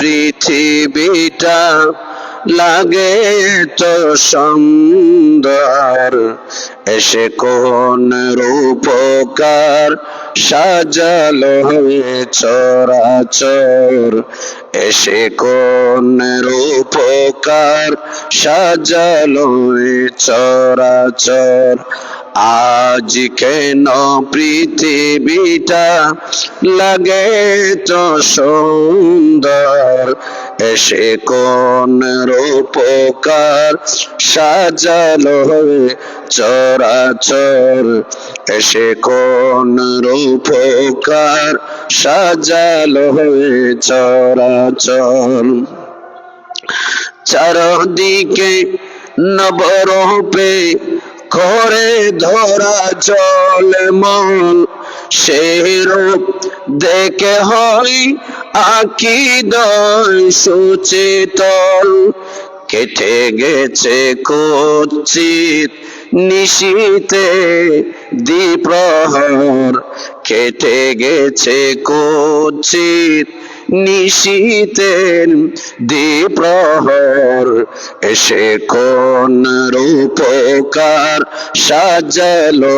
পৃথিবীটা লাগে তো সুন্দর, এসে কোন রূপকার সাজালো চরাচর, এসে কোন রূপকার সাজালো চরাচর। আজ কেন পৃথিবীটা লাগে তো সুন্দর, এসে কোন রূপকার সাজালো চরাচর, এসে কোন রূপকার সাজালো চরাচর। চারদিকে নবরূপে করে ধরা চলে মন, সেই রূপ দেখে হয় আকীদায় সুচেতন। কেটে গেছে কুৎসিত নিশীথে দ্বিপ্রহর, কেটে গেছে কুৎসিত নিশীথের দ্বিপ্রহর, এসে কোন রূপকার সাজালো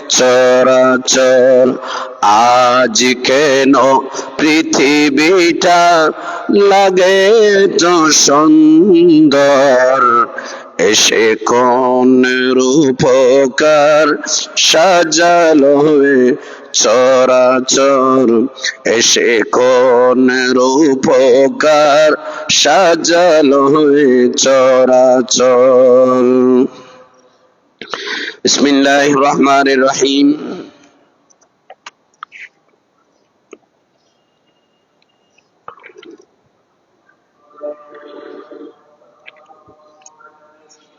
চরাচর। আজ কেন পৃথিবীটা লাগে তো সুন্দর, এসে কোন রূপকার সাজালো চরাচর, এসে কোন রূপকার সাজালো চরাচর। বিসমিল্লাহির রহমানির রহিম।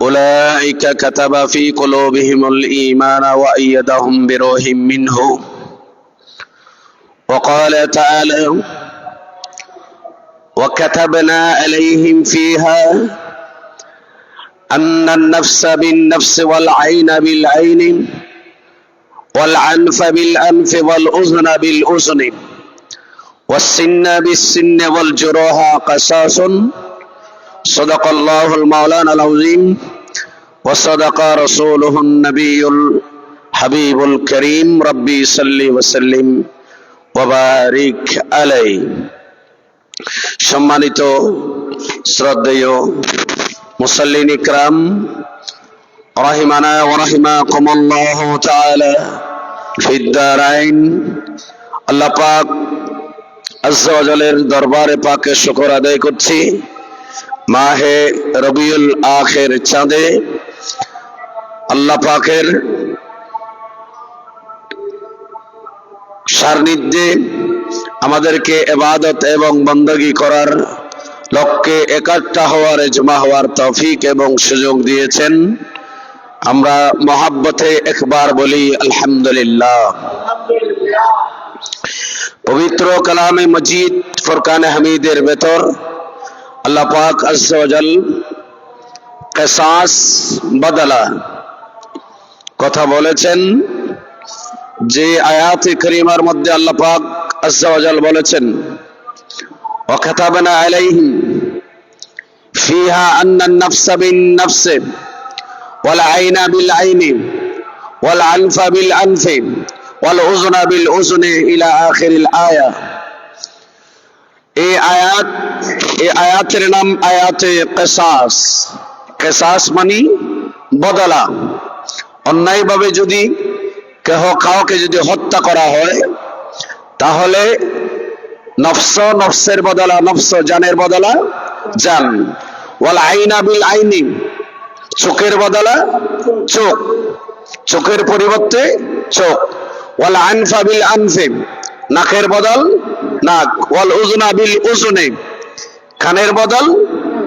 أولئك كتب في قلوبهم الإيمان وأيدهم بروح منه وقال تعالى وكتبنا عليهم فيها أن النفس بالنفس والعين بالعين والأنف بالأنف والأذن بالأذن والسن بالسن والجروح قصاص صدق الله المولانا العظيم وصدق رسوله النبي الحبيب الكريم ربي صل وسلم وبارك عليه। সম্মানিত শ্রদ্ধেয় মুসল্লিন ইকরাম, রাহিমানা ওয়া রাহিমাকুমুল্লাহু তাআলা ফিদ দারাইন। আল্লাহ পাক আযজা ওয়া জালের দরবারে পাকে শুকর আদায় করছি, মাহে রবিউল আখির চাঁদে আল্লাহ পাকের সান্নিধ্যে আমাদেরকে ইবাদত এবং বندگی করার লক্ষ্যে একাত্তা হওয়ার, জমা হওয়ার তৌফিক এবং সুযোগ দিয়েছেন। আমরা মহব্বতে একবার বলি আলহামদুলিল্লাহ। পবিত্র কালামে মজিদ ফুরকানে হামিদের ভেতর আল্লাহ পাক আযজা ওয়া জাল কিসাস বদলা কথা বলেছেন। যে আয়াতে কারিমার মধ্যে আল্লাহ পাক আযজা ওয়া জাল বলেছেন ওয়া কাতাবনা আলাইহিম ফিহা আন্না আন-নাফসা বিন-নাফসি ওয়াল আইনা বিল-আইনি ওয়াল আনফা বিল-আনফি ওয়াল উযনা বিল-উযনি ইলা আখিরিল আয়া। এই আয়াতের নাম আয়াতে কিসাস। কিসাস মানে বদলা। অন্যায়ভাবে যদি কাউকে যদি হত্যা করা হয়, তাহলে নফস নফসের বদলা নফস, জানের বদলা জান। ওয়াল আইনা বিল আইনি, চোখের বদলা চোখ, চোখের পরিবর্তে চোখ। ওয়াল আনফা বিল আনফি, নাকের বদল নাক। ওয়াল উযনা বিল উযনি, কানের বদল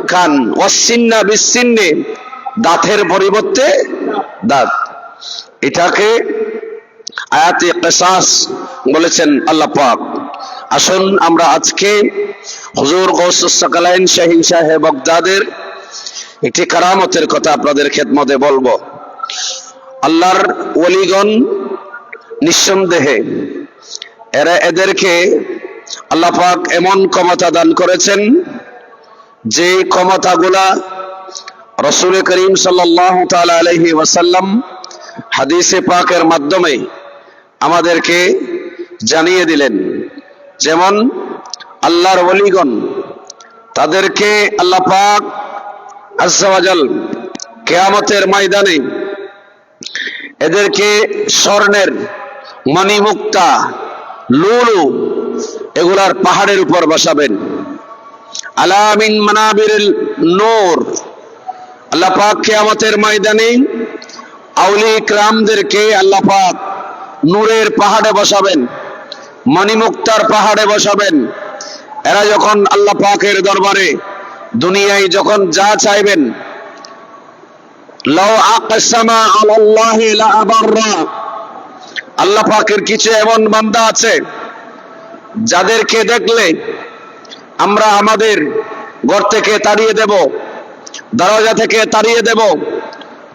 কান। ওয়াস সিন্না বিস সিন্নি, দাঁতের পরিবর্তে দাঁত। এটাকে আয়াতে কিসাস বলেছেন আল্লাহ পাক। আসুন আমরা আজকে হুজুর গৌসুস সাকালাইন শাহীন শাহে বাগদাদের একটি কারামতের কথা আপনাদের খেদমতে বলবো। আল্লাহর ওলিগণ নিঃসন্দেহে এদেরকে আল্লাহ পাক এমন ক্ষমতা দান করেছেন যে ক্ষমতাগুলা রাসূল করিম সাল্লাল্লাহু তাআলা আলাইহি ওয়াসাল্লাম হাদিসে পাকের মাধ্যমে আমাদেরকে জানিয়ে দিলেন। যেমন আল্লাহর ওলিগণ, তাদেরকে আল্লাহ পাক আজ্জা ওয়া জাল কিয়ামতের ময়দানে এদেরকে স্বর্ণের মণিমুক্তা, লুলু এগুলার পাহাড়ের উপর বসাবেন। আলা মিন মানাবিরিল নূর, আল্লাহ পাক কিয়ামতের ময়দানে আউলিয়া কিরামদেরকে আল্লাহ পাক নূরের পাহাড়ে বসাবেন, মণিমুক্তার পাহাড়ে বসাবেন। এরা যখন আল্লাহ পাকের দরবারে দুনিয়ায় যখন যা চাইবেন, লাউ আকসামা আলাল্লাহি লা আবাররা, আল্লাহ পাকের কিছু এমন বান্দা আছে যাদেরকে দেখলে আমরা আমাদের ঘর থেকে তাড়িয়ে দেব, দরজা থেকে তাড়িয়ে দেব,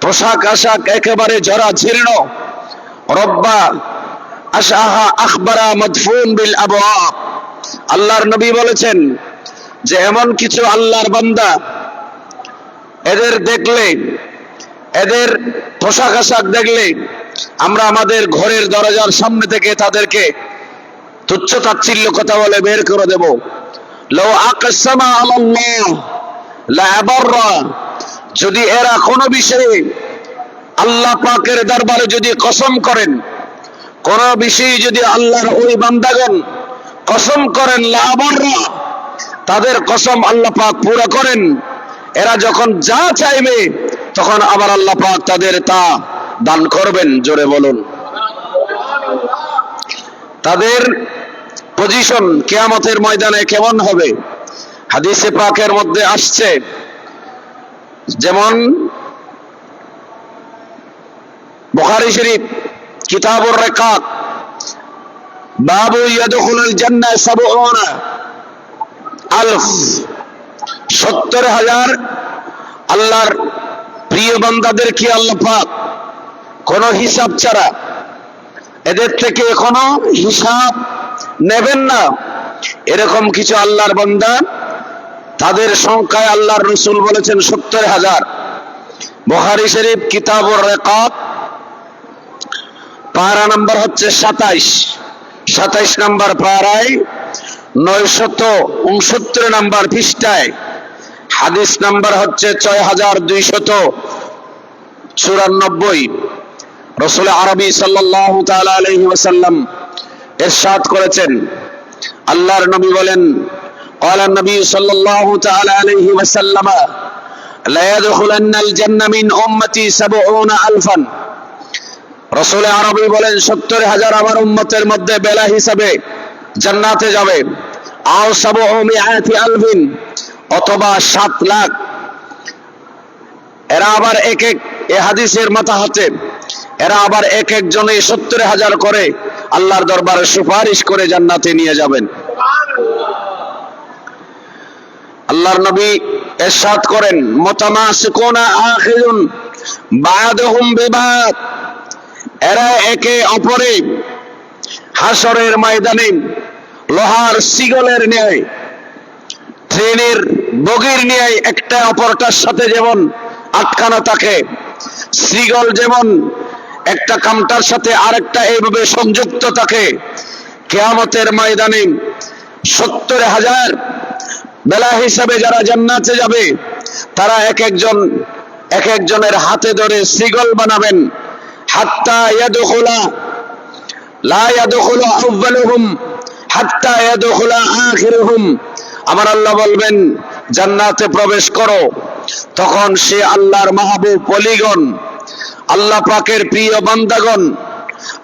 পোশাক আশাক একেবারে জরা জীর্ণ, রব্বা আশাহা আখবারা মাদফুন বিল আবওয়াব। আল্লাহর নবী বলেছেন যে এমন কিছু আল্লাহর বান্দা, এদের দেখলে, এদের পোশাক আশাক দেখলে আমরা আমাদের ঘরের দরজার সামনে থেকে তাদেরকে তুচ্ছ তাচ্ছিল্য কথা বলে বের করে দেব। লাউ আকসামা আলাল্লাহ লা আবাররা, যদি এরা কোনো বিষয়ে আল্লাহ পাকের দরবারে যদি কসম করেন, কোন বিষয়ে যদি আল্লাহর ওই বান্দাগণ কসম করেন, লা আবাররা, তাদের কসম আল্লাহ পাক পুরো করেন। এরা যখন যা চাইবে তখন আবার আল্লাহ পাক তাদের তা দান করবেন। জোরে বলুন। তাদের পজিশন কিয়ামতের ময়দানে কেমন হবে? হাদিসে পাকের মধ্যে আসছে, যেমন বুখারী শরীফ কিতাবুর রিকাক, বাবু ইয়াদখুলুল জান্নাহ ৭০,০০০, ৭০,০০০ আল্লাহর প্রিয় বান্দাদেরকে আল্লাহ পাক কোন হিসাব ছাড়া, এদের থেকে কোনো হিসাব নেবেন না, এরকম কিছু আল্লাহর বান্দা, তাদের সংখ্যায় আল্লাহর রাসূল বলেছেন ৭০,০০০। বুখারী শরীফ কিতাবুর রিকাক পারা নাম্বার হচ্ছে ২৭ নাম্বার পারায় ৯৬৯ নাম্বার পৃষ্ঠায়, হাদিস নাম্বার হচ্ছে ৬২৯৪। রাসূল আরবি সাল্লাল্লাহু তাআলা আলাইহি ওয়াসাল্লাম ইরশাদ করেছেন, আল্লাহর নবী বলেন, ক্বালা নবী সাল্লাল্লাহু তাআলা আলাইহি ওয়াসাল্লাম, লা ইয়াদখুলান্নাল জান্নাহ মিন উম্মতি ৭০,০০০। রাসূল আরবি বলেন ৭০,০০০ আমার উম্মতের মধ্যে বেলা হিসাবে জান্নাতে যাবে। আও ৭০০,০০০ অথবা ৭ লাখ। এরা আবার এক এক, এ হাদিসের মাথা হচ্ছে, এরা আবার এক এক জনে ৭০,০০০ করে আল্লাহর দরবারে সুপারিশ করে জান্নাতে নিয়ে যাবেন। আল্লাহর নবী ইরশাদ করেন, মুতামাসিকুনা আখিরুন বা'দুহুম বিবাদ, এরা একে অপরে হাসরের ময়দানে লোহার শিকলের ন্যায়, ট্রেনের বগির ন্যায় একটা অপরটার সাথে যেমন আটকানো থাকে, শিকল যেমন একটা কামটার সাথে আরেকটা এইভাবে সংযুক্ত থাকে, কিয়ামতের ময়দানে ৭০,০০০ বেলা হিসাবে যারা জান্নাতে যাবে, তারা এক একজনের হাতে ধরে শিকল বানাবেন। হাত্তা ইয়াদখুলা লা ইয়াদখুলু আউয়ালুহুম হাত্তা ইয়াদখুলা আখিরুহুম, আমার আল্লাহ বলবেন জান্নাতে প্রবেশ করো, তখন সে আল্লাহর মাহবুব ওলিগণ, আল্লাহ পাকের প্রিয় বান্দাগণ,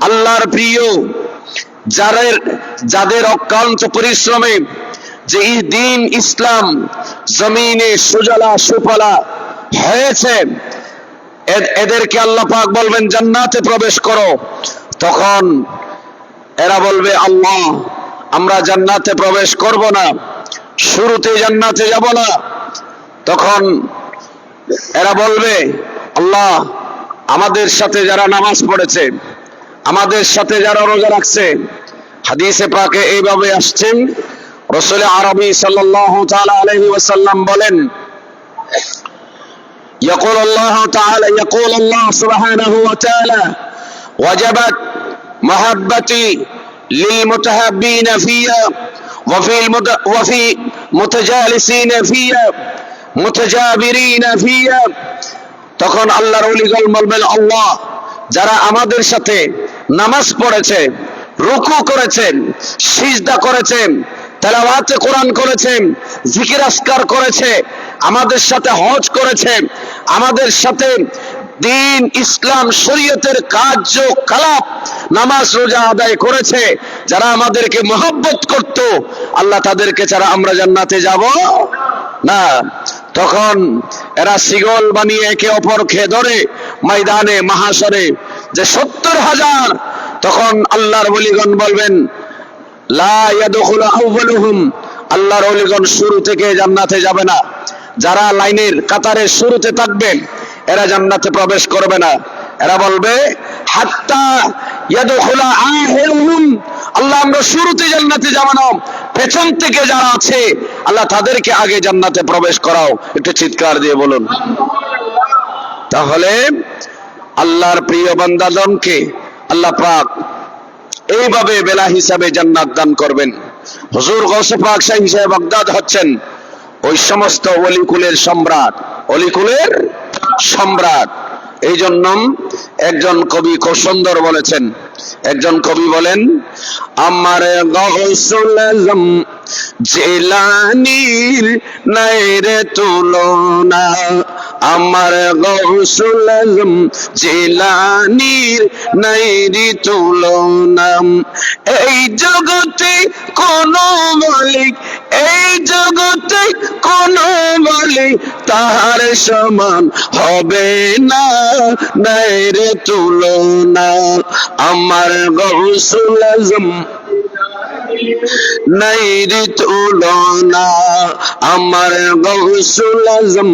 আল্লাহর প্রিয় যাদের অক্লান্ত পরিশ্রমে যে দ্বীন ইসলাম জমিনে সুজলা সুফলা হয়েছে, এদেরকে আল্লাহ পাক বলবেন জান্নাতে প্রবেশ করো। তখন এরা বলবে, আল্লাহ আমরা জান্নাতে প্রবেশ করব না, শুরুতে জান্নাতে যাব না। তখন এরা বলবে, আল্লাহ আমাদের সাথে যারা নামাজ পড়েছে, আমাদের সাথে যারা রোজা রাখছে, হাদিসে পাকে এইভাবে আসছেন, রাসূল আরবি সাল্লাল্লাহু তাআলা আলাইহি ওয়াসাল্লাম বলেন, يقول الله سبحانه وتعالى وجبت محبتي للمتحابين فيها وفي متجالسين فيها متجابرين فيها। তখন আল্লাহর ওলিগণ বলবেন, আল্লাহ যারা আমাদের সাথে নামাজ পড়েছে, রুকু করেছেন, সিজদা করেছেন, তেলাওয়াতে কোরআন করেছেন, জিকির আজকার করেছে, আমাদের সাথে হজ করেছে, আমাদের সাথে দিন ইসলাম শরীয়তের কার্যকলাপ নামাজ রোজা আদায় করেছে, যারা আমাদেরকে মহব্বত করত, আল্লাহ তাদেরকে ছাড়া আমরা জান্নাতে যাব না। তখন এরা শিকল বানিয়ে একে অপরকে ধরে ময়দানে মাহশরে যে 70,000, তখন আল্লাহর ওলিগণ বলবেন, লা ইয়াদখুলু আউয়ালুহুম, আল্লাহর ওলিগণ শুরু থেকে জান্নাতে যাবে না। যারা লাইনের কাতারের শুরুতে থাকবেন এরা জান্নাতে প্রবেশ করবে না। এরা বলবে, হাত্তা ইয়াদখুলা আখিরুহুম, আল্লাহ আমরা শুরুতে জান্নাতে যাব না, পেছন থেকে যারা আছে আল্লাহ তাদেরকে আগে জান্নাতে প্রবেশ করাও। একটু চিৎকার দিয়ে বলুন। তাহলে আল্লাহর প্রিয় বান্দাগণকে আল্লাহ পাক এইভাবে বেলা হিসাবে জান্নাত দান করবেন। হুজুর গৌসে পাক শাহ সাহেব বাগদাদ হচ্ছেন ওই সমস্ত অলিকুলের সম্রাট, অলিকুলের সম্রাট। এই জন্য একজন কবি খুব সুন্দর বলেছেন, একজন কবি বলেন, আমার গৌসুল আজম জিলানীর নাই রে তুলনা, আমার গৌসুল আজম জিলানীর নাই রে তুলনা। এই জগতে কোন মালিক, এই জগতে কোন মালিক তাহার সমান হবে না, নাই রে তুলনা। আমার গৌসুল আজম নাই রে তুলনা, আমার গৌসুল আজম।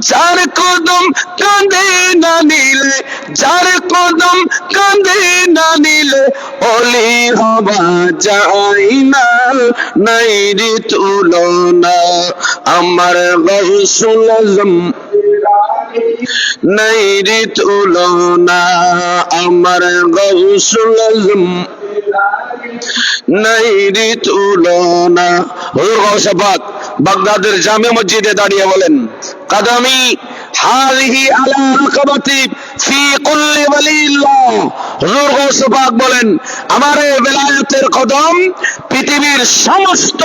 যার কদম কাঁদে না নিলে, যার কদম কাঁদে না নিলে অলি হবা যায় না, নাই রে তুলনা। আমার গৌসুল আজম নাই রে তুলনা, আমার গৌসুল আজম নাই রে তুলনা। হুজুর গৌসে পাক বাগদাদের জামে মসজিদে দাঁড়িয়ে বলেন, কদমি হাযিহি আলা রাকাবাতি ফি কুল্লি ওয়ালিল্লাহ। হুজুর গৌসে পাক বলেন, আমার এই বেলায়েতের কদম পৃথিবীর সমস্ত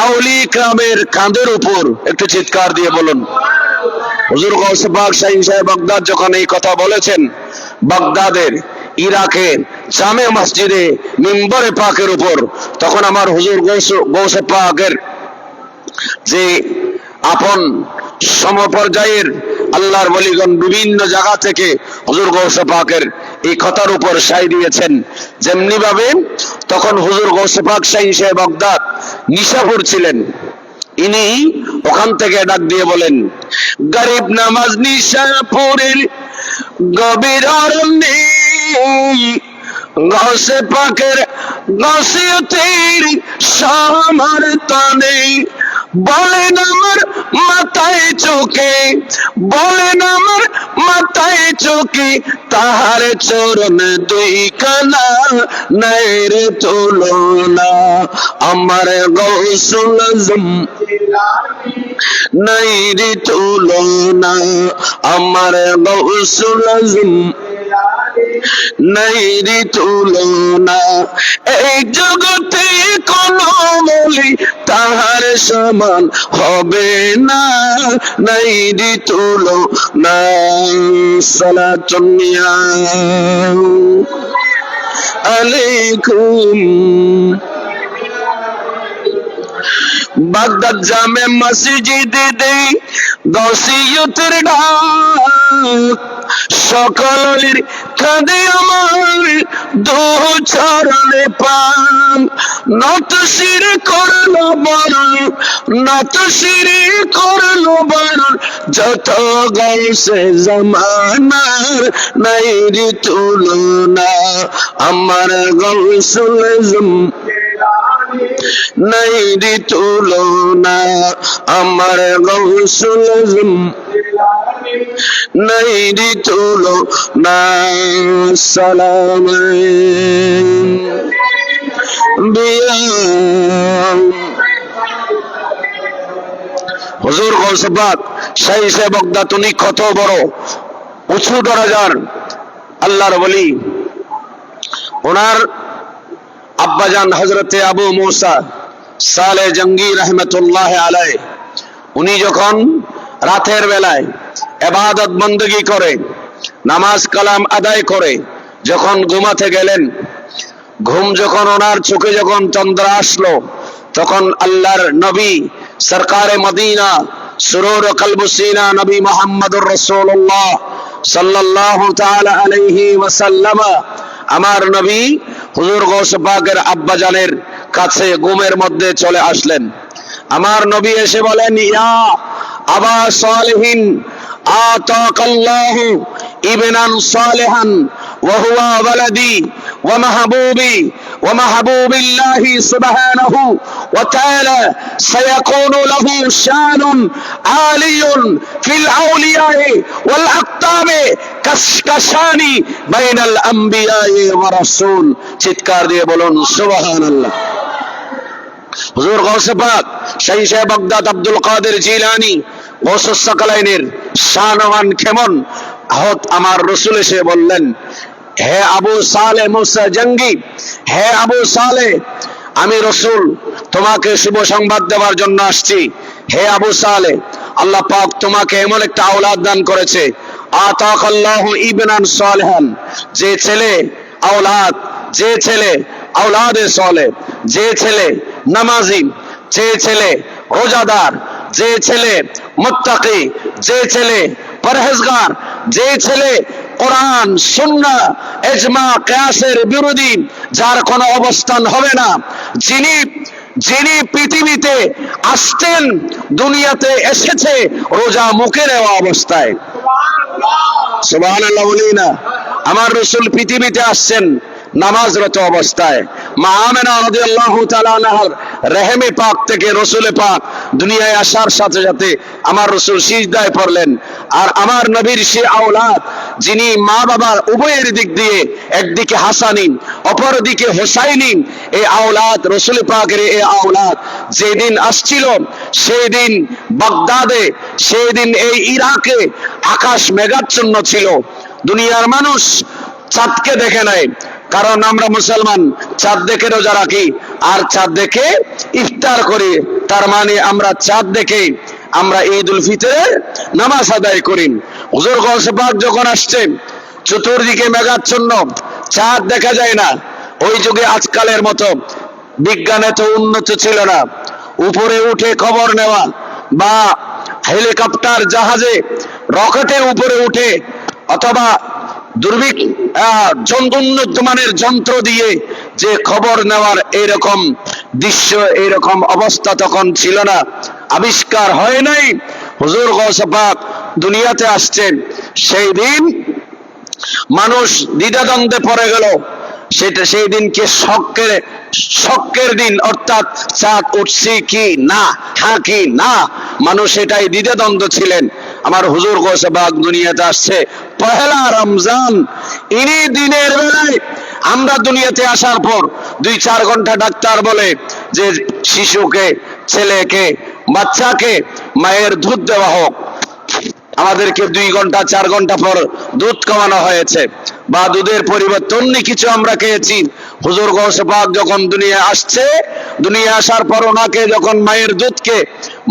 আউলি কিরামের কাঁধের উপর। একটু চিৎকার দিয়ে বলুন। হুজুর গৌসে পাক শাহ সাহেব বাগদাদ যখন এই কথা বলেছেন, বাগদাদের ইরাকের জামে মসজিদে মিম্বরে পাকের উপর, তখন আমার হুজুর গৌসে পাকের যে আপন সমপর্যায়ের আল্লাহর ওলিগণ বিভিন্ন জায়গা থেকে হুজুর গৌসে পাকের এই কথার উপর সায় দিয়েছেন। যেমনি ভাবে তখন হুজুর গৌসে পাক শাহ সাহেব বাগদাদ নিশাপুর ছিলেন, ইনি ওখান থেকে ডাক দিয়ে বলেন, গরিব নামাজ নিশাপুরের গভীর অরণ্যে গৌসে পাকের গৌসিয়তের সমর্থনে বলেন আমার মাথায় চোখে, বলেন আমার মাথায় চোখে তাহার চরণ দুই কানা, নাই রে তুলনা। আমার গৌসুল আজম নাই রে তুলনা, আমার গৌসুল আজম নাই রে তুলনা। এই জগতে কোন বলি তাহার সমান হবে না, নাই রে তুলনা। সালাতুন আলাইকুম। বাগদাদ জামে মসজিদে দেই গৌসিয়তের ডাক, সকলের কাঁদে আমার দু চরণে পান নত শিরে করলো বরণ নত শিরে করলো বরণ যত গাইছে জামানার নাই রে তুলনা আমার গৌসুল নাই রে তুলনা আমার গৌসুল নাই রে তুলনা সালাম হুজুর গৌসে পাক শাহী সাহেব বাগদাদ উনি কত বড় উঁচু দরজার আল্লাহর ওলি। ওনার আব্বাজান হযরতে আবু মুসা সালেহ জঙ্গি রহমতুল্লাহ আলাইহি উনি যখন রাতের বেলায় ইবাদত বندگی করে নামাজ কালাম আদায় করে যখন ঘুমাতে গেলেন, ঘুম যখন ওনার চোখে যখন চন্দ্র আসলো তখন আল্লাহর নবী সরকারে মদিনা সুরুর কলব সিনা নবী মুহাম্মদুর রাসূলুল্লাহ সাল্লাল্লাহু তাআলা আলাইহি ওয়াসাল্লাম আমার নবী হুজুর গৌসে পাকের আব্বাজানের কাছে ঘুমের মধ্যে চলে আসলেন। আমার নবী এসে বলেন, ইয়া আবা সালেহিন আতাকাল্লাহু ইবনান সালেহান ওয়া হুয়া ওয়ালাদি ওয়া মাহবুবি ওয়া মাহবুবিল্লাহি সুবহানাহু ওয়া তাআলা সায়াকুনু লাহু শানুন আলিয়ুন ফিল আউলিয়া'i ওয়াল আকতামি কাশকাশানি বাইনাল আমবিয়া'i ওয়া রাসূল। চিৎকার দিয়ে বলুন সুবহানাল্লাহ। হুজুর গৌসে পাক শাহী সাহেব বাগদাদ আব্দুল কাদের জিলানী গৌসুস সাকালাইনের শানওয়ান কেমন হত আমার রাসূল এসে বললেন, হে আবু সালেহ মুসা জঙ্গি, হে আবু সালেহ, আমি রাসূল তোমাকে শুভ সংবাদ দেওয়ার জন্য আসছি। হে আবু সালেহ, আল্লাহ পাক তোমাকে এমন একটা আওলাদ দান করেছে, আতাকাল্লাহু ইবনান সালেহান, যে ছেলে আওলাদ, যে ছেলে আওলাদে সালেহ, যে ছেলে নামাজি, যে ছেলে রোজাদার, যে ছেলে মুত্তাকি, যে ছেলে পরহেজগার, যে ছেলে কোরআন সুন্নাহ ইজমা কিয়াসের বিরোধী, যার কোনো অবস্থান হবে না, যিনি পৃথিবীতে আসতেন, দুনিয়াতে এসেছে রোজা মুখে নেওয়া অবস্থায়। সুবহানাল্লাহ বলি না? আমার রাসূল পৃথিবীতে আসছেন নামাজরত অবস্থায়। মা আমেনা রাদিয়াল্লাহু তাআলা আনহার রহমে পাক থেকে রাসূল পাক দুনিয়ায় আসার সাথে সাথে আমার রাসূল সিজদায় পড়লেন। আর আমার নবীর সে আওলাদ, যিনি মা বাবার উভয়ের দিক দিয়ে একদিকে হাসানিন অপর দিকে হোসাইনিন, এই আওলাদ রাসূল পাকের এই আওলাদ যেদিন আসছিল সেই দিন বাগদাদে, সেই দিন এই ইরাকে আকাশ মেঘাচ্ছন্ন ছিল। দুনিয়ার মানুষ চাঁদকে দেখে নাই, কারণ আমরা মুসলমান চাঁদ দেখে রোজা রাখি আর চাঁদ দেখে ইফতার করি, তার মানে আমরা চাঁদ দেখে আমরা ঈদ উল ফিতরের নামাজ আদায় করি। হুজুর গৌসে পাক যখন আসছেন চতুর্দিকে মেঘাচ্ছন্ন, চাঁদ দেখা যায় না। ওই যুগে আজকালের মতো বিজ্ঞান এত উন্নত ছিল না, উপরে উঠে খবর নেওয়া বা হেলিকপ্টার জাহাজে রকেটের উপরে উঠে অথবা উন্নত মানের যন্ত্র দিয়ে যে খবর নেওয়ার এইরকম দৃশ্য, এইরকম অবস্থা তখন ছিল না, আবিষ্কার হয় নাই। হুজুর গৌসে পাক দুনিয়াতে আসছেন, সেই দিন মানুষ দ্বিধাদ্বন্দ্বে পড়ে গেল। সেটা সেই দিনকে শক্কের দিন, অর্থাৎ চাঁদ উঠছে কি না, হ্যাঁ কি না, মানুষ এটাই দ্বিধাদ্বন্দ্ব ছিলেন। আমার হুজুর গৌসে পাক দুনিয়াতে আসছে পহেলা রমজান। ইনি দিনের বেলায় আমরা দুনিয়াতে আসার পর 2-4 ঘন্টা ডাক্তার বলে যে শিশুকে, ছেলেকে, বাচ্চাকে মায়ের দুধ দেওয়া হোক। আমাদেরকে 2 ঘন্টা 4 ঘন্টা পর দুধ খাওয়ানো হয়েছে বা দুধের পরিবর্তে অন্য কিছু আমরা খেয়েছি। হুজুর গৌসে পাক যখন দুনিয়া আসছে, দুনিয়া আসার পর ওনাকে যখন মায়ের দুধকে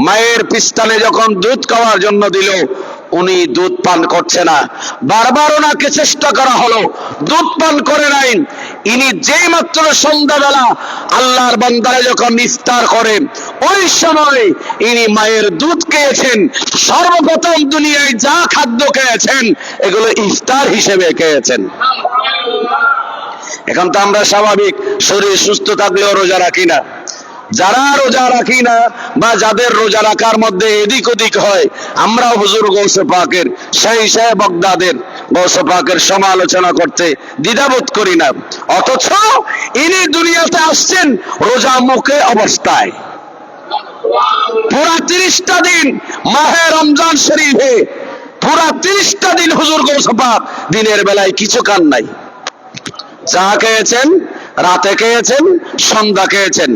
মায়ের পিস্তানে যখন দুধ খাওয়ার জন্য দিল, উনি দুধ পান করছে না। বারবার ওনাকে চেষ্টা করা হলো, দুধ পান করে নাই। ইনি যেই মাত্র সন্ধ্যাবেলা আল্লাহর বান্দারা যখন ইফতার করে ওই সময় ইনি মায়ের দুধ খেয়েছেন, সর্বপ্রথম দুনিয়ায় যা খাদ্য খেয়েছেন এগুলো ইফতার হিসেবে খেয়েছেন। এখন তো আমরা স্বাভাবিক শরীর সুস্থ থাকলেও রোজা রাখি না। যারা রোজা রাখি না বা যাদের রোজা রাখার মধ্যে এদিক ওদিক হয়, আমরা হুজুর গৌসে পাকের শাহ বাগদাদের গৌসে পাকের সমালোচনা করতে দ্বিধাবোধ করি না। অথচ ইনি দুনিয়াতে আসছেন রোজা মুখে অবস্থায়। পুরা 30টা দিন মাহে রমজান শরীফে পুরা 30টা দিন হুজুর গৌসে পাক দিনের বেলায় কিছু খান নাই। চা খেয়েছেন, রাতে খেয়েছেন, সন্ধ্যা খেয়েছেন।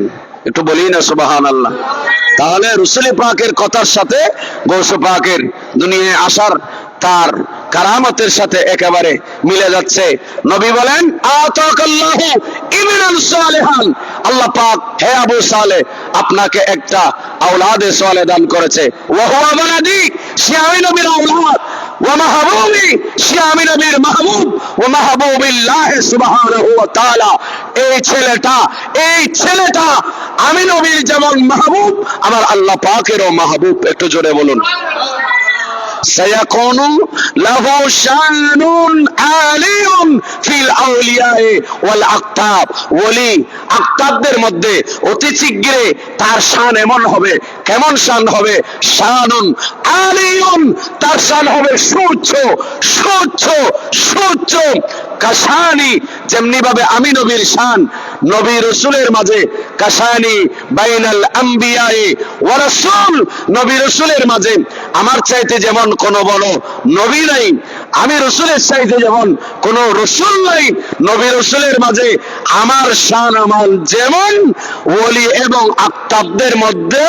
একটু বলি না সুবহানাল্লাহ। তাহলে রাসূল পাকের কথার সাথে গৌস পাকের দুনিয়ায় আসার তার কারামতের সাথে একেবারে মিলে যাচ্ছে। নবী বলেন আতাকাল্লাহু ইবনান সালিহান, আল্লাহ পাক হে আবু সালেহ আপনাকে একটা আওলাদে সালেহ দান করেছে। ওয়া হুয়া বালাদি, সে আমি নবীর আওলাদ। ওয়া মাহবুবি, সে আমি নবীর মাহবুব। ওয়া মাহবুবিল্লাহ সুবহানাহু ওয়া তাআলা, এই ছেলেটা আমি নবীর যেমন মাহবুব আমার আল্লাহ পাকেরও মাহবুব। একটু জোরে বলুন। سيكون له شان عالي في الاولياء والاقطاب, ওলি আকতাবদের মধ্যে অতি শীঘ্রই তার শান এমন হবে। কেমন শান হবে? শানুন আলিয়ুন, তার শান হবে সুউচ্চ কাশানি, যেমনি ভাবে আমি নবীর শান নবী রাসূলের মাঝে কাশানি বাইনাল আম্বিয়ায়ে ওয়া রাসূল, নবী রাসূলের মাঝে আমার চাইতে যেমন কোন বড় নবী নাই, আমি রাসূলের চাইতে যেমন কোন রাসূল নাই, নবী রাসূলের মাঝে আমার শান আমার যেমন, ওলি এবং আকতাবদের মধ্যে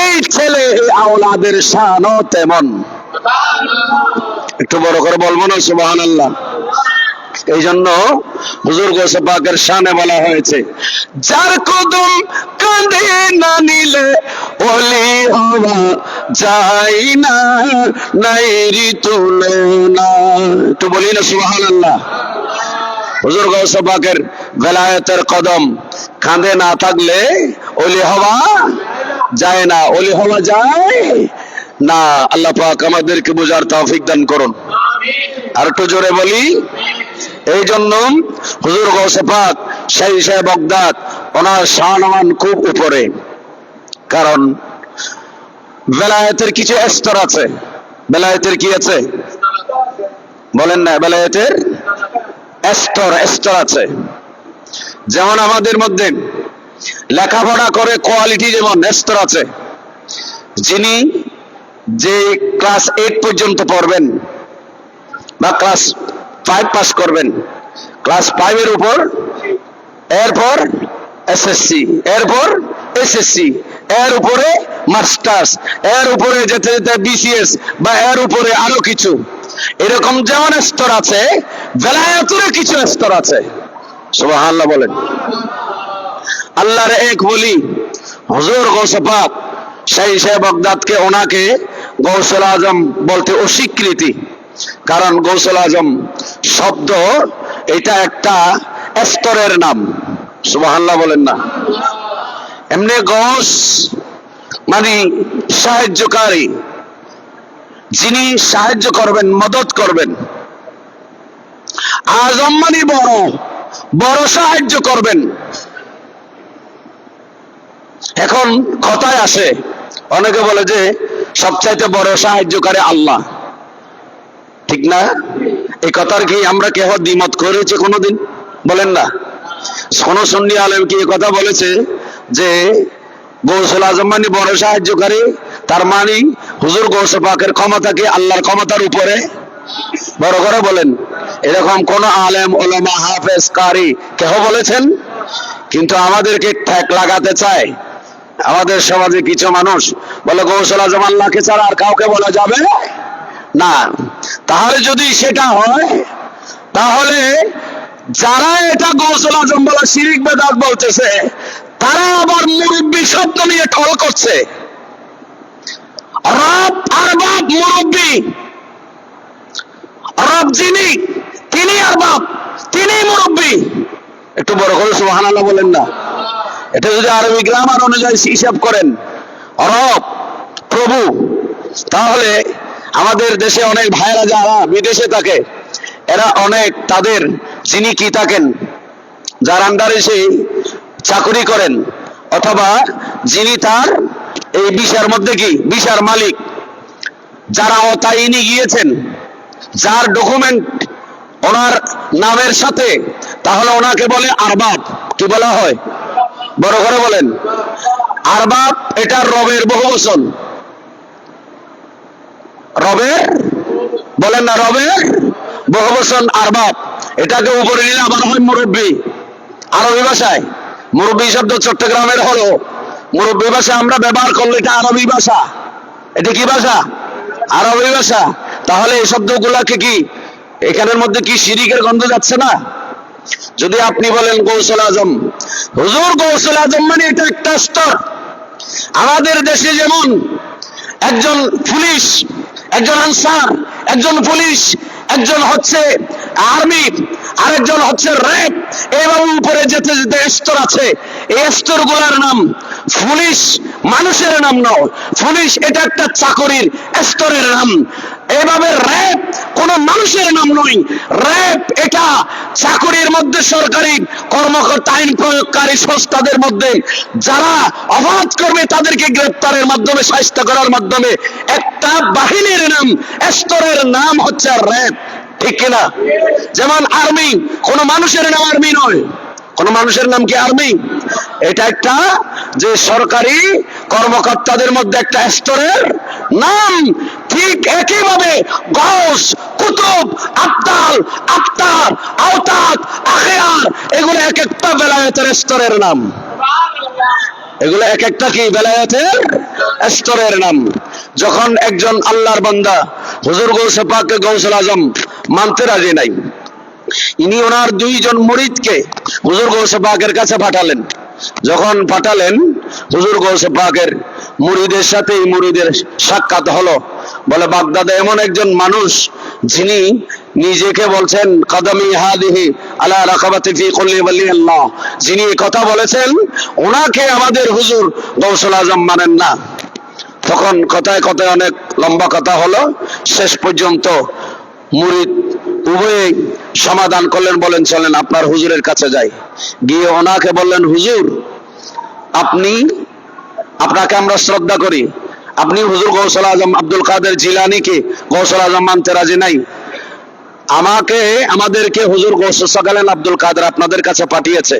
এই ছেলে এই আওলাদের শানও তেমন। একটু বড় করে বলবো না সুবহানাল্লাহ। এই জন্য হুজুর গৌসে পাকের শানে বলা হয়েছে যার কদম কাঁধে না নিলে ওলি হওয়া যায় না, নাই রি তুলনা। একটু বলি না সুবহানাল্লাহ। হুজুর গৌসে পাকের বেলায়েতের কদম কাঁধে না থাকলে ওলি হওয়া যায় না। ওলি হওয়া যায় না। আল্লাহ পাক আমাদেরকে বোঝার তৌফিক দান করুন। আর একটু জোরে বলি। এই জন্য হুজুর গৌসে পাক শাহ বাগদাদ ওনার শানমান খুব উপরে, কারণ বেলায়েতের কিছু স্তর আছে। বেলায়েতের কি আছে বলেন না? বেলায়েতের স্তর আছে। যেমন আমাদের মধ্যে লেখাপড়া করে কোয়ালিটি যেমন স্তর আছে। যিনি যে ক্লাস 8 পর্যন্ত পড়বেন বা ক্লাস 5 পাস করবেন, ক্লাস 5 এর উপর, এরপর এসএসসি, এরপর এসএসসি, এর উপরে মাস্টার্স, এর উপরে যেতে যেতে বিসিএস বা এর উপরে আরো কিছু, এরকম যেমন স্তর আছে বেলায়েতের কিছু স্তর আছে। সুবহানাল্লাহ বলেন। আল্লাহর এক ওলি হুজুর গৌসে পাক শাহ বাগদাদকে ওনাকে গৌসুল আজম বলতে অস্বীকৃতি, কারণ গৌসুল আজম শব্দ এটা একটা স্তরের নাম। সুবহানাল্লাহ বলেন না। এমনি গৌস মানে সাহায্যকারী, যিনি সাহায্য করবেন, মদত করবেন। আজম মানে বড় সাহায্য করবেন। এখন কথায় আসে, অনেকে বলে যে সবচাইতে বড় সাহায্যকারী আল্লাহ, ঠিক না? এই কথার কি আমরা কেহ দ্বিমত করেছে কোনোদিন? বলেন না। কোন সুন্নি আলেম কি কথা বলেছে যে গৌসুল আজম মানে বড় সাহায্যকারী, তার মানে হুজুর গৌসে পাকের ক্ষমতা কি আল্লাহর ক্ষমতার উপরে? বড় করে বলেন। এরকম কোন আলেম ওলামা হাফেজ কারি কেহ বলেছেন? কিন্তু আমাদেরকে ঠেক লাগাতে চায়। আমাদের সমাজে কিছু মানুষ বলে গৌসুল আজম আল্লাহকে ছাড়া আর কাউকে বলা যাবে না। তাহলে যদি সেটা হয়, তাহলে যারা এটা গৌসুল আজম বলা শিরিক বেদাত বলতেছে, তারা আবার মুরব্বী শব্দ নিয়ে ঠল করছে। রব আরবাব মুরব্বী, রব যিনি তিনি আরবাব, তিনি মুরব্বী। একটু বড় করে সুবহানাল্লাহ বলেন না। এটা যদি আরবি গ্রামার অনুযায়ী হিসাব করেন রব প্রভু, তাহলে আমাদের দেশে অনেক ভাইরা যারা বিদেশে থাকে এরা অনেক তাদের যিনি কি থাকেন, যার আন্ডারে সেই চাকরি করেন অথবা যিনি তার এই বিষয়ের মধ্যে কি বিষয়ের মালিক, যারা অতাইনি গিয়েছেন, যার ডকুমেন্ট ওনার নামের সাথে, তাহলে ওনাকে বলে আরবাব। কি বলা হয়? বড় করে বলেন। আরবাব এটা রবের বহুবচন। রবের বলেন না, রবের বহুবচন আরবাব। এটাকে উপরে নিলে আবার হয় মুরব্বী। আরবি ভাষায় মুরব্বী শব্দ চট্টগ্রামের হলো মুরব্বী ভাষা, আমরা ব্যবহার করলে এটা আরবি ভাষা। এটা কি ভাষা? আরবি ভাষা। তাহলে এই শব্দগুলাকে কি এখানের মধ্যে কি শিরিকের গন্ধ যাচ্ছে না? যদি আপনি বলেন গৌসুল আজম, হুজুর গৌসুল আজম মানে এটা একটা স্তর। আমাদের দেশে যেমন একজন পুলিশ, একজন আনসার, একজন পুলিশ, একজন হচ্ছে আর্মি, আরেকজন হচ্ছে র্যাব, এইভাবে উপরে যেতে যেতে স্তর আছে। এই স্তর গুলার নাম পুলিশ মানুষের নাম নয়, পুলিশ এটা একটা চাকরির স্তরের নাম। এভাবে র্যাব কোন মানুষের নাম নয়, র্যাব এটা চাকরির মধ্যে সরকারি কর্মকর্তা, আইন প্রয়োগকারী সংস্থাদের মধ্যে যারা অপরাধ করবে তাদেরকে গ্রেপ্তারের মাধ্যমে, শাস্তি করার মাধ্যমে একটা বাহিনীর নাম, স্তরের নাম হচ্ছে র্যাব। ঠিক কিনা? যেমন আর্মি কোন মানুষের নাম আর্মি নয়। কোন মানুষের নাম কি আর্মি? এটা একটা যে সরকারি কর্মকর্তাদের মধ্যে একটা স্তরের নাম। ঠিক একইভাবে গাউস, কুতুব, আবদাল, আফতার, আওতাদ, আখিয়ার এগুলো এক একটা বেলায়েতের স্তরের নাম। এগুলো এক একটা কি বেলায়েতের স্তরের নাম। যখন একজন আল্লাহর বান্দা হুজুর গৌসে পাককে গৌসুল আজম মানতে রাজি নাই, ইনি ওনার দুইজন মুরিদকে হুজুর গৌসে পাকের কাছে পাঠালেন। যখন পাঠালেন, হুজুর গৌসে পাকের মুরিদের সাথে এই মুরিদের সাক্ষাৎ হলো। বলে বাগদাদে এমন একজন মানুষ যিনি নিজেকে বলছেন কদমি হাদিহি আলা রাকাবাতি ফি কুল্লি ওয়ালি আল্লাহ, যিনি কথা বলেছেন ওনাকে আমাদের হুজুর গৌসুল আজম মানেন না। তখন কথায় কথায় অনেক লম্বা কথা হলো, শেষ পর্যন্ত মুরিদ উভয়ে সমাধান করলেন, বলেন চলেন আপনার হুজুরের কাছে যাই। গিয়ে ওনাকে বললেন, হুজুর আপনাকে আমরা শ্রদ্ধা করি, আপনি হুজুর গৌসুল আজম আব্দুল কাদের জিলানীকে গৌসুল আজম মানতে রাজি নাই, আমাদেরকে হুজুর গৌসুল সাকালেন আব্দুল কাদের আপনাদের কাছে পাঠিয়েছে।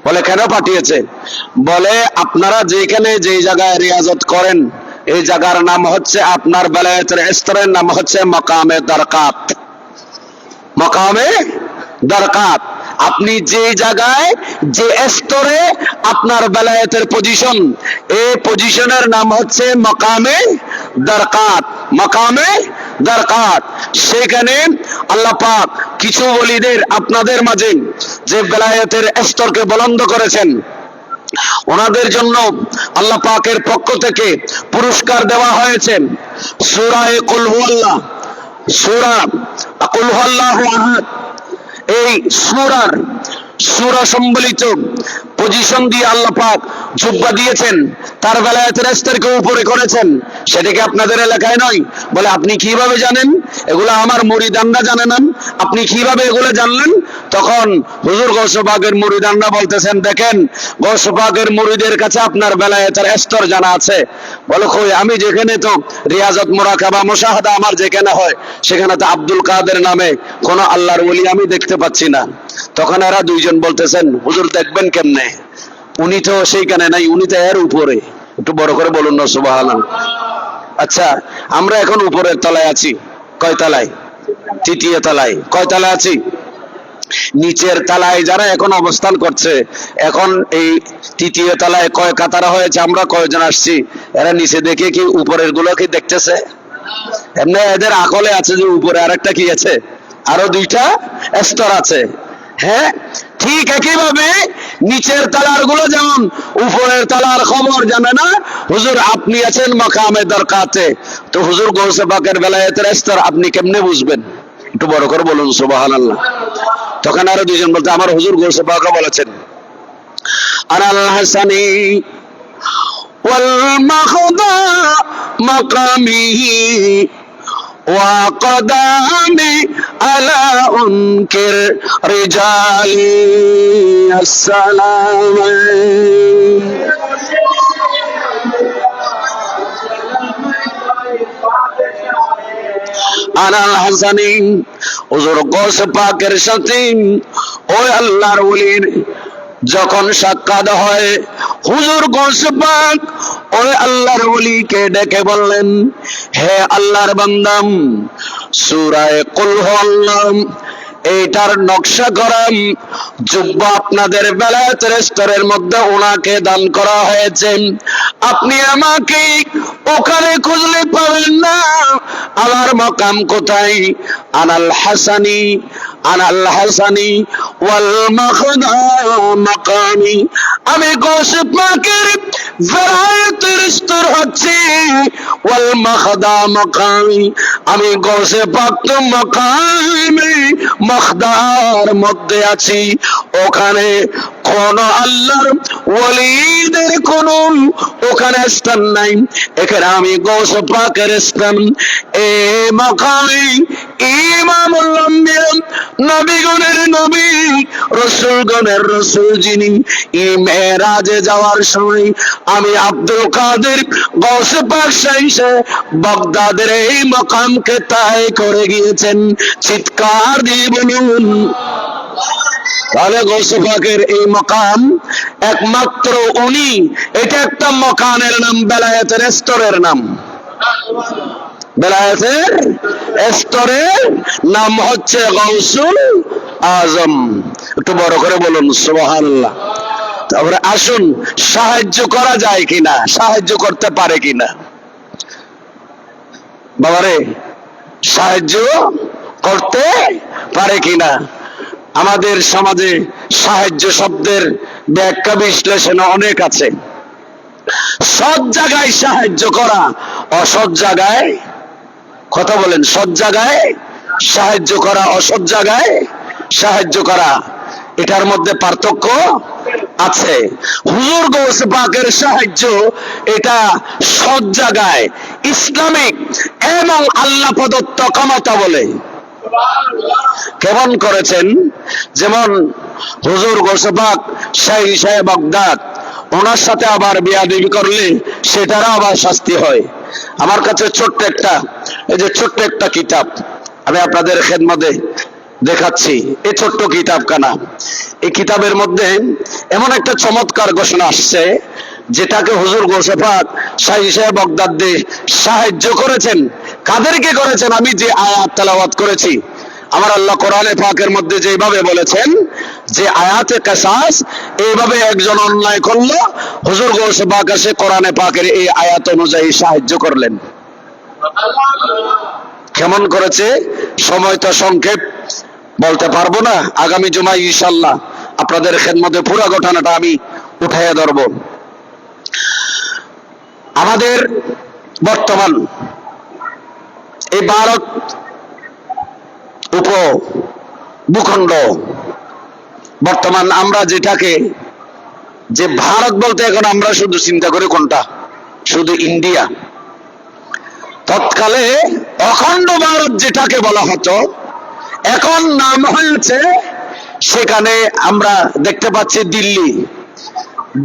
বলে কেন পাঠিয়েছে? বলে আপনারা যেখানে যেই জায়গায় রিয়াজত করেন এই জায়গার নাম হচ্ছে, আপনার বেলায়েতের স্তরের নাম হচ্ছে মাকামে দরকাত। মাকামে দরকাত। আপনি যে জায়গায় যে স্তরে আপনার বেলায়েতের পজিশন, এই পজিশনের নাম হচ্ছে মাকামে দরকাত। মাকামে দরকাত। সেখানে আল্লাহ পাক কিছু ওলিদের আপনাদের মাঝে যে বেলায়েতের স্তরকে বুলন্দ করেছেন, ওনাদের জন্য আল্লাহ পাকের পক্ষ থেকে পুরস্কার দেওয়া হয়েছে। সূরা কুল হুয়াল্লাহ, সূরা কুল হুয়াল্লাহু আহাদ, এই সূরা সম্বলিত পজিশন দিয়ে আল্লাহ পাক জুব্বা দিয়েছেন, তার বেলায়েতের স্তরকে উপরে করেছেন। সেটাকে আপনাদের এলাকায় নয়। বলে আপনি কিভাবে জানেন? এগুলো আমার মুরিদানরা জানে না, আপনি কিভাবে এগুলো জানলেন? তখন হুজুর গৌসে পাকের মুরিদানরা বলতেছেন, দেখেন গৌসে পাকের মুরিদের কাছে আপনার বেলায়েতের স্তর জানা আছে। বলো কই, আমি যেখানে তো রিয়াজত মুরাকাবা মুশাহাদা আমার যেখানে হয় সেখানে তো আব্দুল কাদের নামে কোন আল্লাহর ওলি আমি দেখতে পাচ্ছি না। তখন এরা দুইজন বলতেছেন, হুজুর দেখবেন কেমনে, উনি তো সেইখানে নাই, উনি তো এর উপরে। একটু বড় করে বলুন না সুবহানাল্লাহ। আচ্ছা, আমরা এখন উপরের তলায় আছি। কয় তলায়? তৃতীয় তলায়। কয় তলায় আছি? নিচের তলায় যারা এখন অবস্থান করছে, এখন এই তৃতীয় তলায় কয় কাতারা হয়েছে, আমরা কয়জন আসছি, এরা নিচে দেখে কি উপরের গুলো কি দেখতেছে? এমনি এদের আকলে আছে যে উপরে আরেকটা কি আছে, আরো দুইটা স্তর আছে। হ্যাঁ, ঠিক একইভাবে নিচের তালার গুলো যেমন উপরের তালার খবর জানে না, হুজুর আপনি আছেন মাকামে দরকাতে, তো হুজুর গৌসে পাকের বেলায়েতের স্তর আপনি কেমনে বুঝবেন? একটু বড় করে বলুন সুবহানাল্লাহ। তখন আরো দুইজন বলতে আমার হুজুর গৌসে পাকও বলেছেন আনাল হাসানি ওয়াল মাখদা মাকামিহি ওয়া কদামি আলা উনকির রিজালি আসসালাম আনাল হাসানি হুজুর গৌস পাকের সাথে ওই আল্লাহর ওলির যখন সাক্ষাৎ হয় হুজুর গৌস পাক ওই আল্লাহর ওলিকে ডেকে বললেন, হে আল্লাহর বান্দা, সূরা কুল হুয়াল্লাহ এইটার নকশা করা যুব্ব আপনাদের বেলায়েতের স্তরের মধ্যে ওনাকে দান করা হয়েছে। আপনি আমাকে ওখানে খুঁজলে পাবেন না। আমার মাকাম কোথায়? আনাল হাসানি আনাল হাসানি ওয়াল মাখদা মাকামি। আমি গৌস পাকের বেলায়েতের স্তর হচ্ছে ওয়াল মাখদা মাকামি। আমি গৌস পাক তো মাকামে মাখদার মধ্যে আছি। ওখানে কোন আল্লাহর ওলিদের কোন ওখানে স্থান নাই। এখানে আমি গৌস পাকের স্থান। এ মাকামে ইমামুল আম্বিয়া, নবীগণের নবী, রাসূলগণের রাসূল যিনি, এই মেরাজে যাওয়ার সময় আমি আব্দুল কাদের গৌস পাক শাইখে বাগদাদের এই মাকামকে তাই করে গিয়েছেন। চিৎকার দিয়ে বলুন। তাহলে গৌস পাকের এই মাকাম একমাত্র উনি, এটা একটা মাকানের নাম, বেলায়েতের স্তরের নাম। বেলায়েতের স্তরের নাম হচ্ছে গৌসুল আজম। একটু বড় করে বলুন সুবহানাল্লাহ। তারপরে আসুন, সাহায্য করা যায় কিনা, সাহায্য করতে পারে কিনা। বাবারে, সাহায্য করতে পারে কিনা। আমাদের সমাজে সাহায্য শব্দের ব্যাখ্যা বিশ্লেষণ অনেক আছে। সৎ জায়গায় সাহায্য করা, অসৎ জায়গায়, কথা বলেন, সৎ জায়গায় সাহায্য করা, অসৎ জায়গায় সাহায্য করা, এটার মধ্যে পার্থক্য আছে। হুজুর গৌস পাকের সাহায্য এটা সৎ জায়গায়, ইসলামিক এবং আল্লাহ প্রদত্ত ক্ষমতা বলে। কেমন করেছেন? যেমন হুজুর গৌস পাক শাহী সাহেব বাগদাদ, ওনার সাথে আবার বেয়াদবি করলে সেটারও আবার শাস্তি হয়। আমার কাছে ছোট্ট একটা, এই যে ছোট্ট একটা কিতাব আমি আপনাদের খেদমতে দেখাচ্ছি। এই ছোট্ট কিতাবখানা, এই কিতাবের মধ্যে এমন একটা চমৎকার ঘোষণা আসছে যেটাকে হুজুর গৌস পাক শাহী সাহেব বাগদাদ দিয়ে সাহায্য করেছেন। কাদেরকে করেছেন? আমি যে আয়াত তেলাওয়াত করেছি, আমার আল্লাহ কোরআনে পাকের মধ্যে যেভাবে বলেছেন যে আয়াতে কিসাস, এইভাবে একজন অন্যায় করলো, হুজুর গৌস পাক এসে কোরআনে পাকের এই আয়াত অনুযায়ী সাহায্য করলেন। কেমন করেছে? সময় তো সংক্ষেপ, বলতে পারবো না। আগামী জুমায় ইনশাআল্লাহ আপনাদের খেদমতে পুরো ঘটনাটা আমি উঠাইয়া ধরব। আমাদের বর্তমান এই ভারত উপভূখণ্ড, বর্তমান আমরা যেটাকে, যে ভারত বলতে এখন আমরা শুধু চিন্তা করি কোনটা? শুধু ইন্ডিয়া। তৎকালে অখণ্ড ভারত যেটাকে বলা হতো, এখন নাম হয়েছে, সেখানে আমরা দেখতে পাচ্ছি দিল্লি।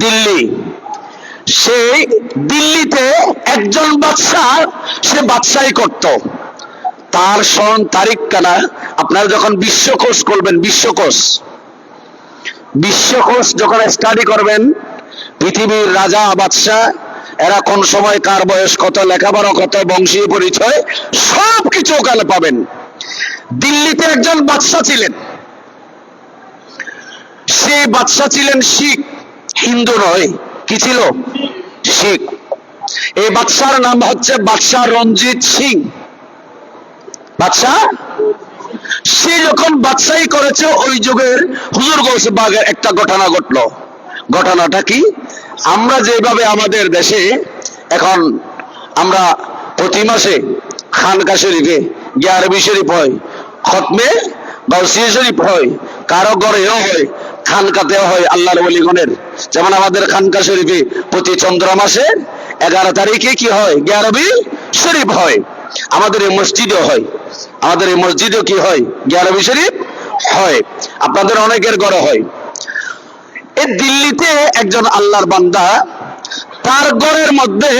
দিল্লি, সেই দিল্লিতে একজন বাদশা, সে বাদশাহী করত। তার সন তারিখ কানা, আপনারা যখন বিশ্বকোষ করবেন, বিশ্বকোষ যখন স্টাডি করবেন, পৃথিবীর রাজা বাদশা এরা কোন সময় কার বয়স কত, লেখাপড়া কত, বংশীয় পরিচয় সবকিছু ওখানে পাবেন। দিল্লিতে একজন বাদশা ছিলেন, সে বাদশা ছিলেন শিখ, হিন্দু নয়। কি ছিল? শিখ। এই বাদশার নাম হচ্ছে বাদশাহ রঞ্জিত সিং। বাদশাহ, সে যখন বাদশাহী করেছে, ওই যুগের হুজুর গৌস পাকের একটা ঘটনা ঘটলো। ঘটনাটা কি? আমরা যেভাবে আমাদের দেশে এখন আমরা প্রতি মাসে খানকা শরীফে 11 শরীফ হয়, খতমে গাউসিয়া শরীফ হয়, কারো ঘরেও হয়, খানকাতেও হয় আল্লাহর ওলিগণের। যেমন আমাদের খানকা শরীফে প্রতি চন্দ্র মাসের 11 তারিখে কি হয়? গিয়ারবি শরীফ হয়। আমাদের এই মসজিদেও হয়, আমাদের এই মসজিদেও কি হয়? গিয়ারবি শরীফ হয়। আপনাদের অনেকের ঘরে হয়। এই দিল্লিতে একজন আল্লাহর বান্দা, তার ঘরের মধ্যে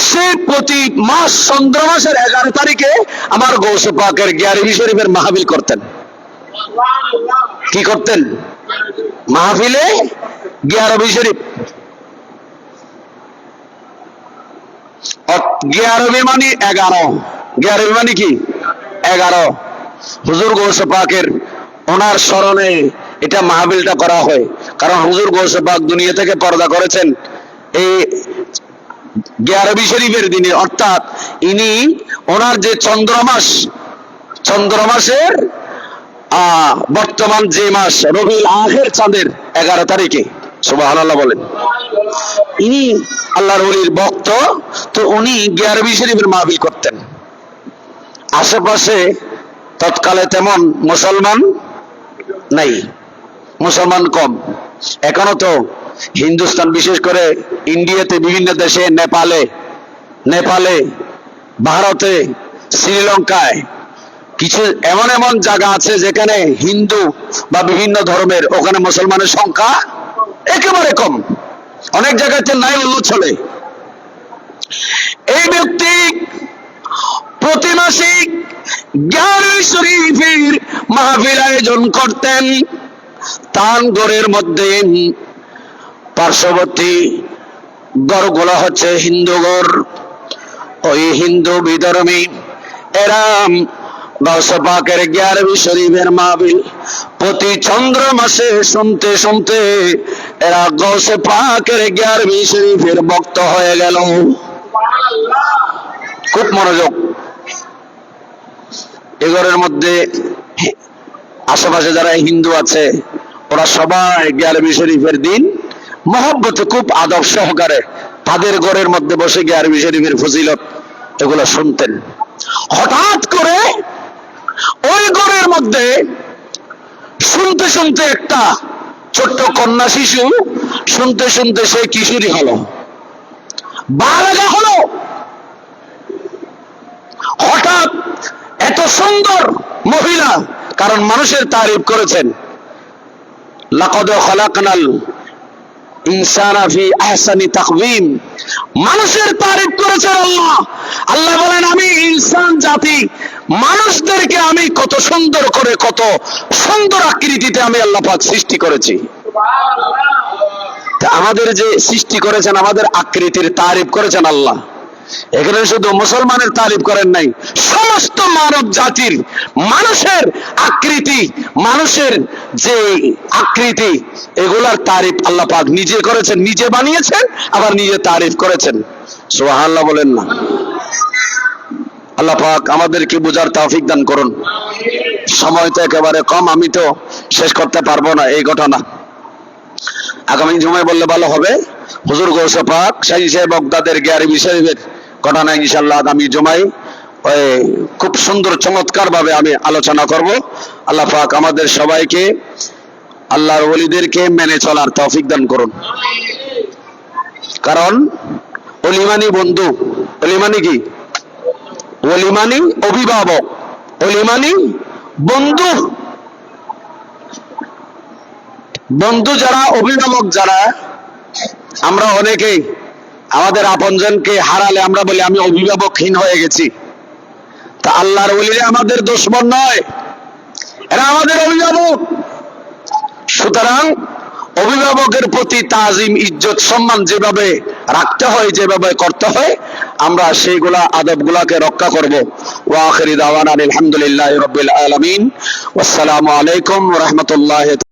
সে প্রতি মাস চন্দ্র মাসের 11 তারিখে আমার গৌসে পাকের গিয়ারবি শরীফের মাহফিল করতেন। কি করতেন? মাহফিলে গিয়ারবি শরীফ। গিয়ারবি মানে 11, গিয়ারবি মানে কি? 11। হুজুর গৌসে পাকের ওনার স্মরণে এটা মাহফিলটা করা হয়। কারণ হুজুর গৌসে পাক দুনিয়া থেকে পর্দা করেছেন এই গিয়ারবি শরীফের দিনে, অর্থাৎ ইনি ওনার যে চন্দ্র মাসের বর্তমান যে মাস রবিউল আখির চাঁদের 11 তারিখে, সুবহানাল্লাহ বলেন, ইনি আল্লাহর ওলির ভক্ত। তো উনি গিয়ারবি শরীফের মাহফিল করতেন। আশেপাশে তৎকালে তেমন মুসলমান নাই, মুসলমান কম। এখনো তো হিন্দুস্তান, বিশেষ করে ইন্ডিয়াতে, বিভিন্ন দেশে, নেপালে, ভারতে, শ্রীলঙ্কায় কিছু এমন এমন জায়গা আছে যেখানে হিন্দু বা বিভিন্ন ধর্মের, ওখানে মুসলমানের সংখ্যা একেবারে কম। অনেক জায়গাতে নাই বললেও চলে। এই ব্যক্তি প্রতি মাসিক গিয়ারবি শরীফের মাহফিল আয়োজন করতেন। তার ঘরের মধ্যে পার্শ্ববর্তী ঘরগুলো হচ্ছে হিন্দু ঘর। ওই হিন্দু বিধর্মী এরা গৌসে পাকের গিয়ারবি শরীফের মাহফিল প্রতি চন্দ্র মাসে শুনতে শুনতে এরা গৌসে পাকের গিয়ারবি শরীফের ভক্ত হয়ে গেল। খুব মনোযোগ। এ ঘরের মধ্যে আশেপাশে যারা হিন্দু আছে, ওরা সবাই গিয়ারবি শরীফের দিন মহব্বতে, খুব আদব সহকারে তাদের ঘরের মধ্যে বসে গিয়ারবি শরীফের ফজিলত এগুলো শুনতেন। হঠাৎ করে ওই ঘরের মধ্যে শুনতে শুনতে একটা ছোট্ট কন্যা শিশু শুনতে শুনতে সে কিশোরী হলো, বালেগা হলো। হঠাৎ এত সুন্দর মহিলা, কারণ মানুষের তারিফ করেছেন, লাকাদ খালাকনাল ইনসানা ফি আহসানি তাকওয়িম, মানুষের তারিফ করেছেন আল্লাহ। আল্লাহ বলেন, আমি ইনসান জাতি, মানুষদেরকে আমি কত সুন্দর করে, কত সুন্দর আকৃতিতে আমি আল্লাহ পাক সৃষ্টি করেছি। আমাদের যে সৃষ্টি করেছেন, আমাদের আকৃতির তারিফ করেছেন আল্লাহ। এখানে শুধু মুসলমানের তারিফ করেন নাই, সমস্ত মানব জাতির, মানুষের আকৃতি, মানুষের যে আকৃতি, এগুলার তারিফ আল্লাহ পাক নিজে করেছেন, নিজে বানিয়েছেন, আবার নিজে তারিফ করেছেন। সুবহানাল্লাহ বলেন না? আল্লাহ পাক আমাদেরকে বুঝার তৌফিক দান করুন। সময় তো একেবারে কম, আমি তো শেষ করতে পারবো না এই ঘটনা। আগামী জুমায় বললে ভালো হবে। হুজুর গৌসে পাক শাহী সাহেব বাগদাদের গিয়ারবি শরীফের ঘটনা ইনশাআল্লাহ আগামী জুমায় খুব সুন্দর চমৎকার ভাবে আমি আলোচনা করব। আল্লাহ পাক আমাদের সবাইকে, আল্লাহর ওলিদেরকে মেনে চলার তৌফিক দান করুন। কারণ ওলিমানি বন্ধু, ওলিমানি কি? ওলিমানি অভিভাবক, ওলিমানি বন্ধু। বন্ধু যারা, অভিভাবক যারা, আমরা অনেকেই আমাদের আপনজনকে হারালে আমরা বলি আমি অভিভাবকহীন হয়ে গেছি। তা আল্লাহর ওলিরা আমাদের দুশমন নয়, এরা আমাদের অভিভাবক। সুতরাং অভিভাবকের প্রতি তাজিম, ইজ্জত, সম্মান যেভাবে রাখতে হয়, যেভাবে করতে হয়, আমরা সেইগুলা আদবগুলাকে রক্ষা করব। ওয়া আখিরি দাওয়ানা আলহামদুলিল্লাহি রাব্বিল আলামিন। ওয়াসসালামু আলাইকুম ওয়া রাহমাতুল্লাহি।